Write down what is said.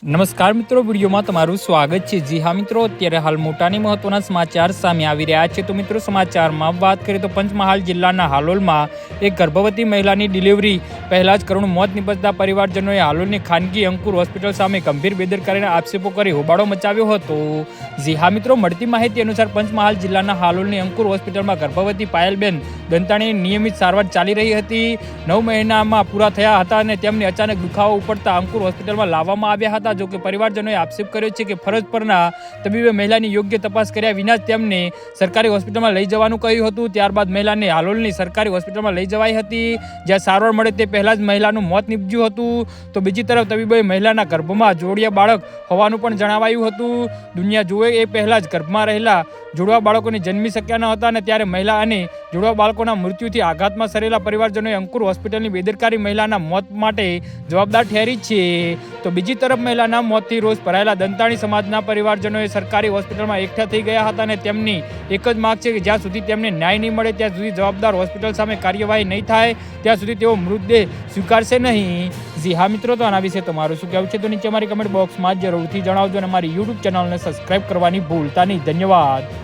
નમસ્કાર મિત્રો, વિડીયોમાં તમારું સ્વાગત છે। જી હા મિત્રો, અત્યારે હાલ મોટાની મહત્વના સમાચાર સામે આવી રહ્યા છે। તો મિત્રો, સમાચારમાં વાત કરીએ તો પંચમહાલ જિલ્લાના હાલોલમાં એક ગર્ભવતી મહિલાની ડિલિવરી પહેલા જ કરુણ મોત નિપજતા પરિવારજનોએ હાલોલની ખાનગી અંકુર હોસ્પિટલ સામે ગંભીર બેદરકારીના આક્ષેપો કરી હોબાળો મચાવ્યો હતો। જી હા મિત્રો, મળતી માહિતી અનુસાર પંચમહાલ જિલ્લાના હાલોલની અંકુર હોસ્પિટલમાં ગર્ભવતી પાયલબેન દંતાણીની નિયમિત સારવાર ચાલી રહી હતી। 9 મહિનામાં પૂરા થયા હતા અને તેમને અચાનક દુખાવો ઉપડતા અંકુર હોસ્પિટલમાં લાવવામાં આવ્યા હતા। જો કે પરિવારજનોએ આક્ષેપ કર્યો છે કે ફરજ પરના તબીબે મહિલાની યોગ્ય તપાસ કર્યા વિના જ તેમને સરકારી હોસ્પિટલમાં લઈ જવાનું કહ્યું હતું। ત્યારબાદ મહિલાને હાલોલની સરકારી હોસ્પિટલમાં લઈ જવાઈ હતી, જ્યાં સારવાર મળે તે પહેલા જ મહિલાનું મોત નીપજ્યું હતું। તો બીજી તરફ તબીબોએ મહિલાના ગર્ભમાં જોડિયા બાળક હોવાનું પણ જણાવાયું હતું। દુનિયા જુએ એ પહેલા જ ગર્ભમાં રહેલા જોડવા બાળકોને જન્મી શક્યા ન હતા અને ત્યારે મહિલા અને જોડવા બાળકોના મૃત્યુથી આઘાતમાં સરેલા પરિવારજનોએ અંકુર હોસ્પિટલની બેદરકારી મહિલાના મોત માટે જવાબદાર ઠેરી છે। તો બીજી તરફ મહિલાના મોતથી રોષ ભરાયેલા દંતાણી સમાજના પરિવારજનોએ સરકારી હોસ્પિટલમાં એકઠા થઈ ગયા હતા અને તેમની એક જ માંગ છે કે જ્યાં સુધી તેમને ન્યાય નહીં મળે ત્યાં સુધી જવાબદાર હોસ્પિટલ સામે કાર્યવાહી નહીં થાય ત્યાં સુધી તેઓ મૃતદેહ સ્વીકારશે નહીં। જી હા મિત્રો, તો આના વિશે તમારું શું કહેવું છે તો નીચે અમારી કમેન્ટ બોક્સમાં જરૂરથી જણાવજો અને અમારી યુટ્યુબ ચેનલને સબસ્ક્રાઈબ કરવાની ભૂલતા નહીં। ધન્યવાદ।